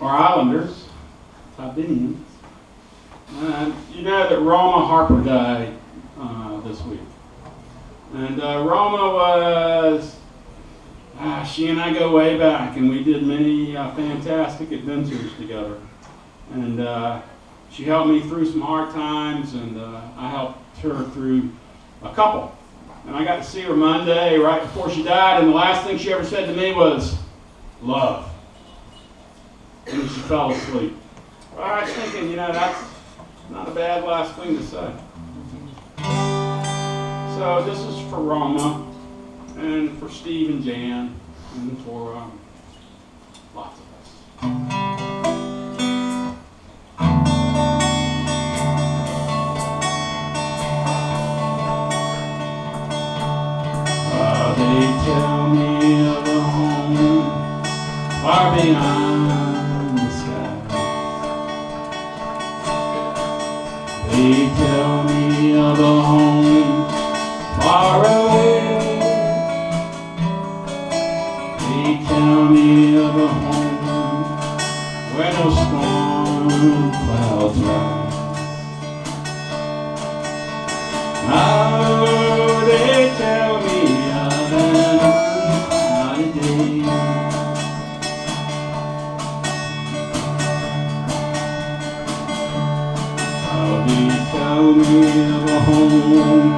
or Islanders, Tibinians. You know that Roma Harper died this week. And Roma was, she and I go way back, and we did many fantastic adventures together. And she helped me through some hard times, and I helped her through a couple. And I got to see her Monday right before she died, and the last thing she ever said to me was, love. And she fell asleep. Well, I was thinking, you know, that's not a bad last thing to say. So this is for Roma, and for Steve and Jan, and for lots of us. They tell me of a home far beyond the sky. They tell me of a home far away. They tell me of a home where no storm clouds rise. Oh, they tell me of an unclouded day. Oh, they tell me of a home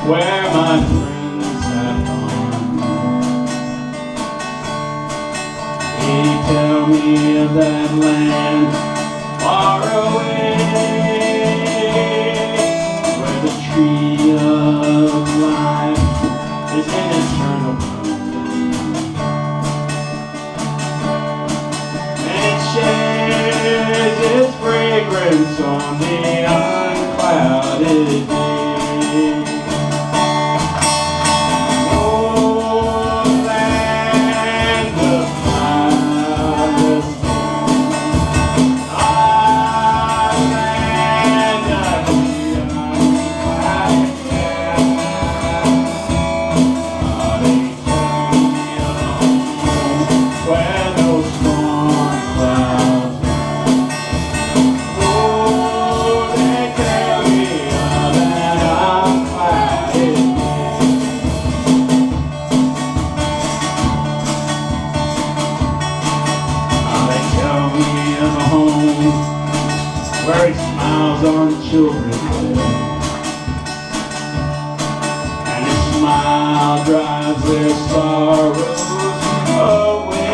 where my friends have gone. They tell me of that land far away, where the tree of life is in eternal bloom, and it shares its fragrance on the unclouded day. Where he smiles on children and his smile drives their sorrows away.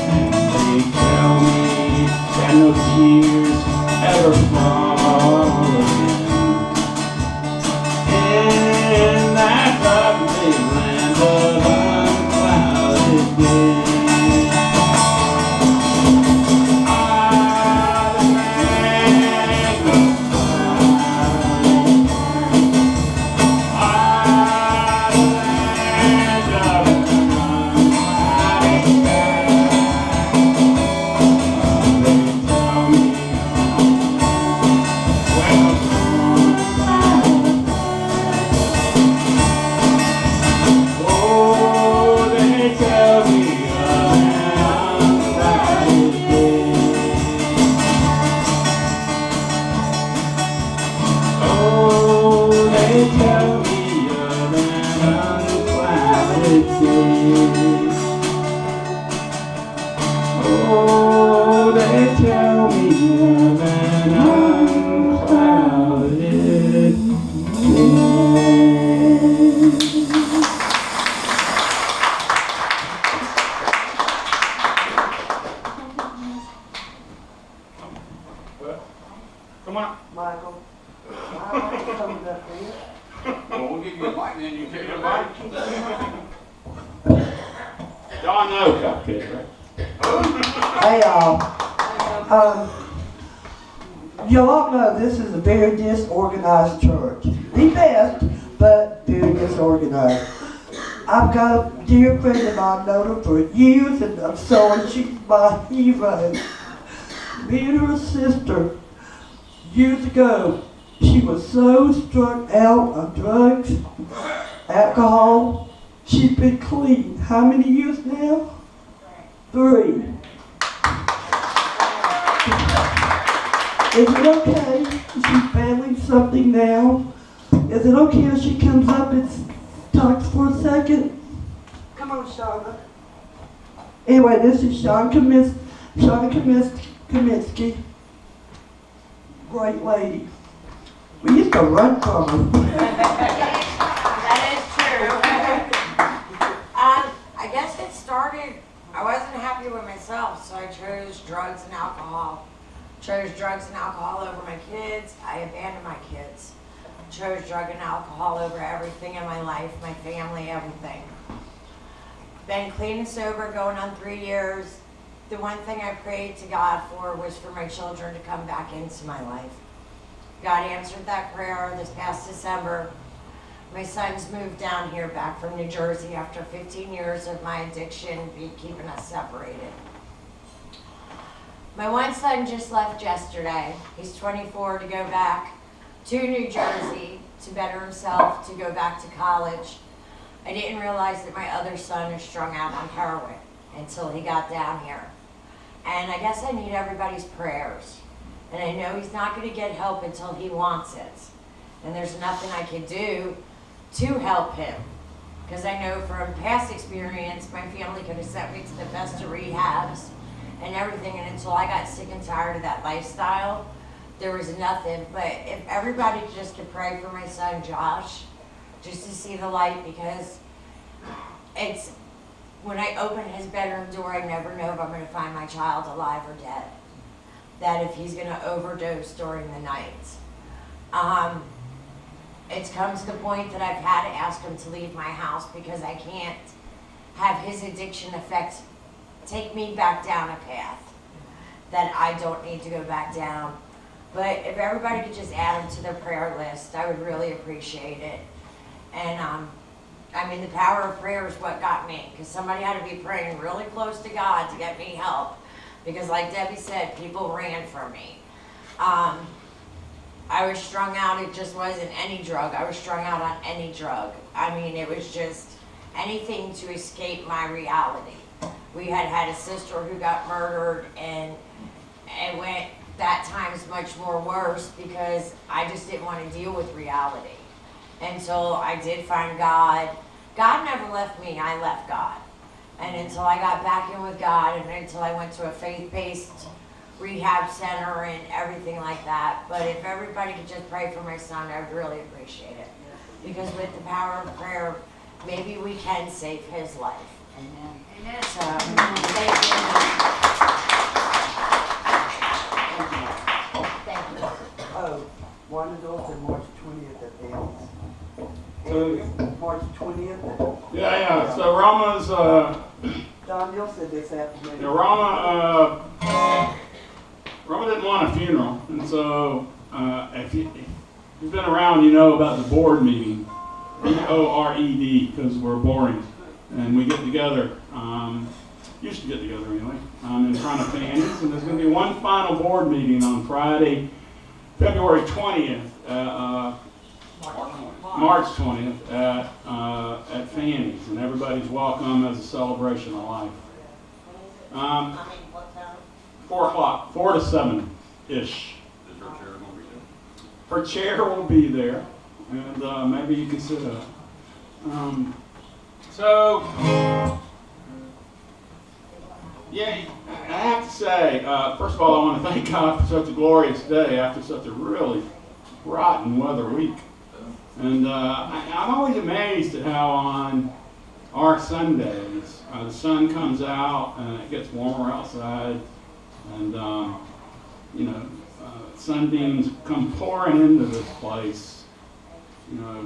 And they tell me that no tears ever fall again in that lovely land of unclouded day. Oh, they tell me of an unclouded day. Well, come on up. Michael. Michael coming up here. Well, we'll give you a mic then. You take your mic. Y'all know Cupcake, right? Hey y'all. Y'all know this is a very disorganized church. The best, but very disorganized. I've got a dear friend of mine, known her for years, and so she's my hero. Me and her sister, years ago, she was so struck out on drugs, alcohol, She's been clean. How many years now? 3. Is it okay if she's battling something now? Is it okay if she comes up and talks for a second? Come on, Shauna. Anyway, this is Shauna Kaminsky. Great lady. We used to run from her. That is true. I guess it started, I wasn't happy with myself, so I chose drugs and alcohol. Chose drugs and alcohol over my kids. I abandoned my kids. Chose drug and alcohol over everything in my life, my family, everything. Been clean and sober, going on 3 years. The one thing I prayed to God for was for my children to come back into my life. God answered that prayer this past December. My sons moved down here back from New Jersey after 15 years of my addiction keeping us separated. My one son just left yesterday. He's 24 to go back to New Jersey to better himself, to go back to college. I didn't realize that my other son is strung out on heroin until he got down here. And I guess I need everybody's prayers. And I know he's not going to get help until he wants it. And there's nothing I can do to help him. Because I know from past experience, my family could have sent me to the best of rehabs and everything. And until I got sick and tired of that lifestyle, there was nothing. But if everybody just could pray for my son, Josh, just to see the light, because it's, when I open his bedroom door, I never know if I'm going to find my child alive or dead. That if he's going to overdose during the night. It's come to the point that I've had to ask him to leave my house because I can't have his addiction take me back down a path that I don't need to go back down. But if everybody could just add him to their prayer list, I would really appreciate it. And I mean, the power of prayer is what got me, because somebody had to be praying really close to God to get me help. Because like Debbie said, people ran from me. I was strung out. It just wasn't any drug. I was strung out on any drug. I mean, it was just anything to escape my reality. We had a sister who got murdered, and it went that times much more worse because I just didn't want to deal with reality. Until I did find God. God never left me. I left God. And until I got back in with God, and until I went to a faith-based rehab center and everything like that. But if everybody could just pray for my son, I would really appreciate it. Because with the power of prayer, maybe we can save his life. Amen. Amen. So, thank you. Oh, one of those on March 20th at Davy. March 20th. Yeah. So Roma's, Daniel said this afternoon. Roma didn't want a funeral, and so if you've been around, you know about the board meeting, BORED, because we're boring, and we get together. Used to get together anyway, in front of Fanny's, and there's going to be one final board meeting on Friday, February 20th. March 20th at Fanny's, and everybody's welcome as a celebration of life. 4 o'clock, 4 to 7-ish. Her chair will be there, and maybe you can sit up. Yeah, I have to say, first of all, I want to thank God for such a glorious day after such a really rotten weather week. And I'm always amazed at how on our Sundays, the sun comes out and it gets warmer outside, and sunbeams come pouring into this place,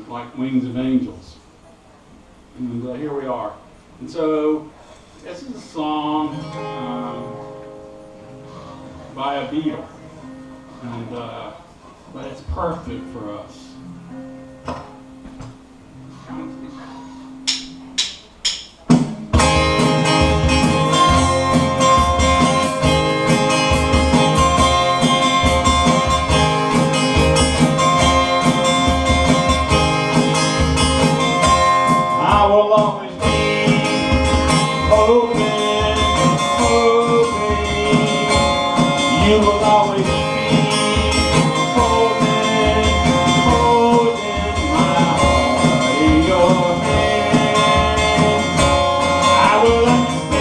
like wings of angels. And here we are. And so this is a song by a Beatle, and but it's perfect for us. I will always hoping, hoping you will always be holding, holding my heart in your hand. I will understand,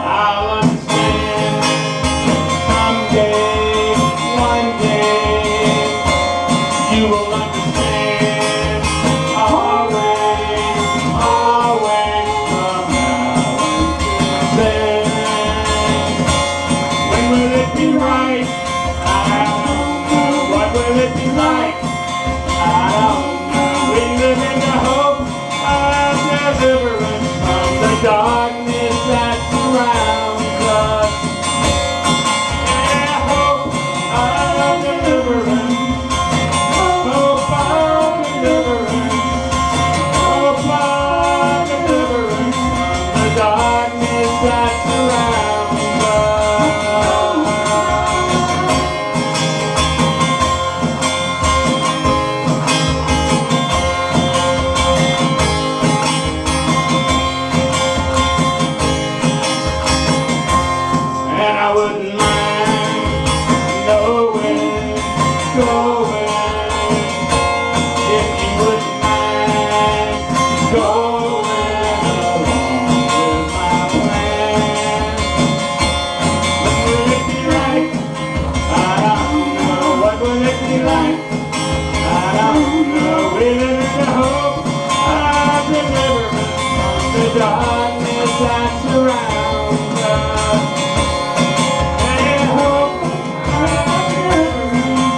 I'll understand someday, one day, you will understand, always, always from now until then. When will it be right? I don't know. What will it be like? I don't know. We live in the hope of deliverance from the darkness that surrounds us. Yeah, hope of deliverance. Hope of deliverance. Hope of deliverance from the darkness that surrounds us. And I wouldn't mind knowing, going, if you wouldn't mind going along with my plan. When will it be right? I don't know. What will it be like? I don't know. We live in the hope of deliverance from the darkness that surrounds us. And hope of deliverance,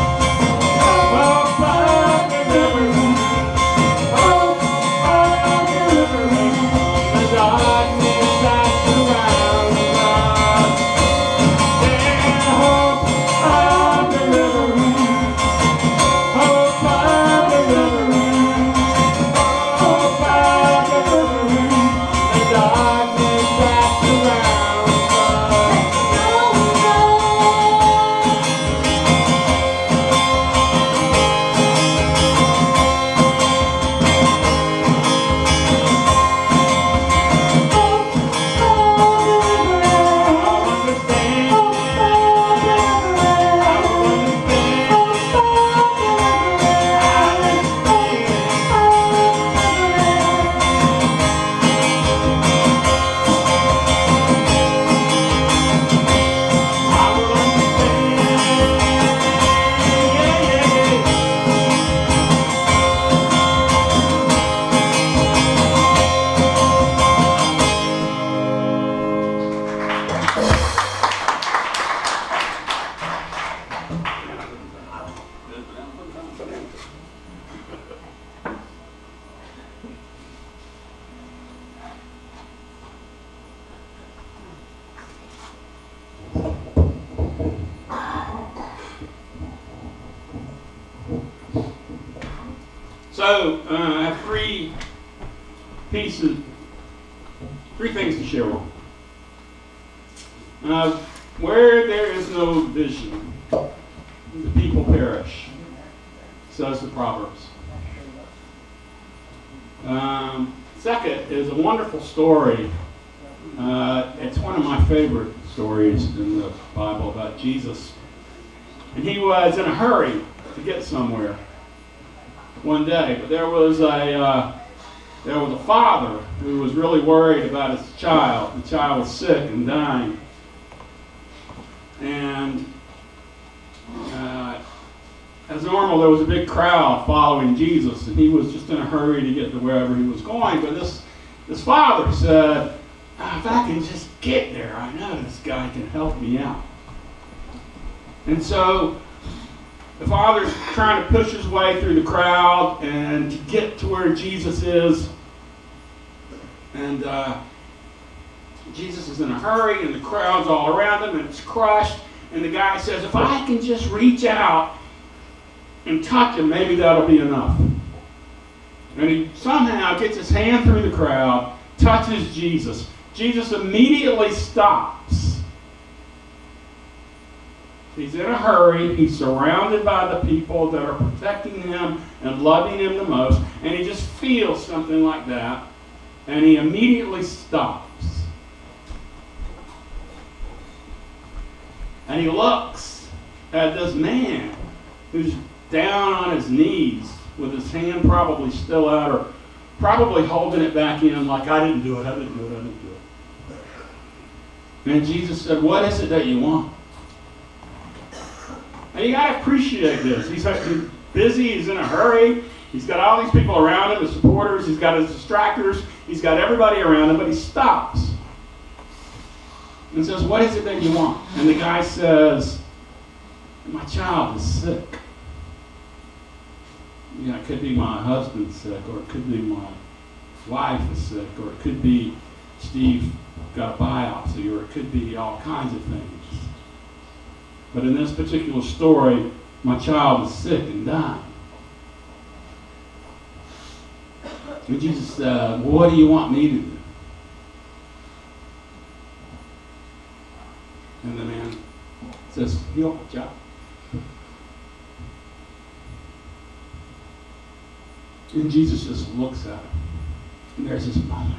hope of deliverance, hope of deliverance from the darkness that surrounds us. And hope of deliverance, hope of deliverance, hope of deliverance, the darkness that surrounds us. I'll understand, I'll So, I have three things to share with you. Where there is no vision, the people perish, says the Proverbs. Second is a wonderful story. It's one of my favorite stories in the Bible about Jesus. And he was in a hurry to get somewhere one day, but there was a father who was really worried about his child. The child was sick and dying, and as normal, there was a big crowd following Jesus, and he was just in a hurry to get to wherever he was going. But this father said, "If I can just get there, I know this guy can help me out." And so the father's trying to push his way through the crowd and to get to where Jesus is. And Jesus is in a hurry, and the crowd's all around him, and it's crushed. And the guy says, "If I can just reach out and touch him, maybe that'll be enough." And he somehow gets his hand through the crowd, touches Jesus. Jesus immediately stops He's in a hurry. He's surrounded by the people that are protecting him and loving him the most. And he just feels something like that. And he immediately stops. And he looks at this man who's down on his knees with his hand probably still out, or probably holding it back in like, I didn't do it, I didn't do it, I didn't do it. And Jesus said, what is it that you want? And you got to appreciate this. He's busy, he's in a hurry. He's got all these people around him, the supporters, he's got his distractors, he's got everybody around him, but he stops and says, what is it that you want? And the guy says, my child is sick. You know, it could be my husband's sick, or it could be my wife is sick, or it could be Steve got a biopsy, or it could be all kinds of things. But in this particular story, my child is sick and dying. And Jesus said, well, what do you want me to do? And the man says, heal my child. And Jesus just looks at him. And there's this moment.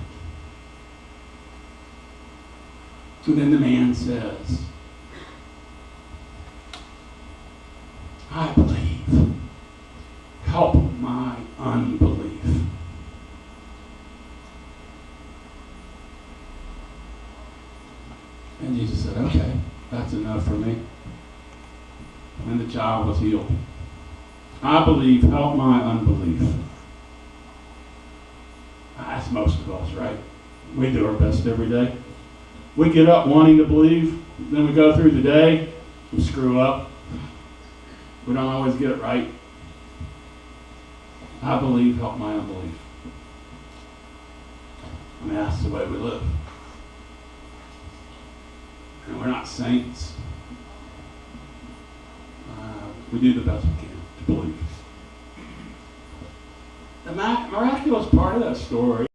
And then the man says, I believe. Help my unbelief. And Jesus said, okay, that's enough for me. And the child was healed. I believe, help my unbelief. That's most of us, right? We do our best every day. We get up wanting to believe, then we go through the day, we screw up. We don't always get it right. I believe, help my unbelief. I mean, that's the way we live. And we're not saints. We do the best we can to believe. The miraculous part of that story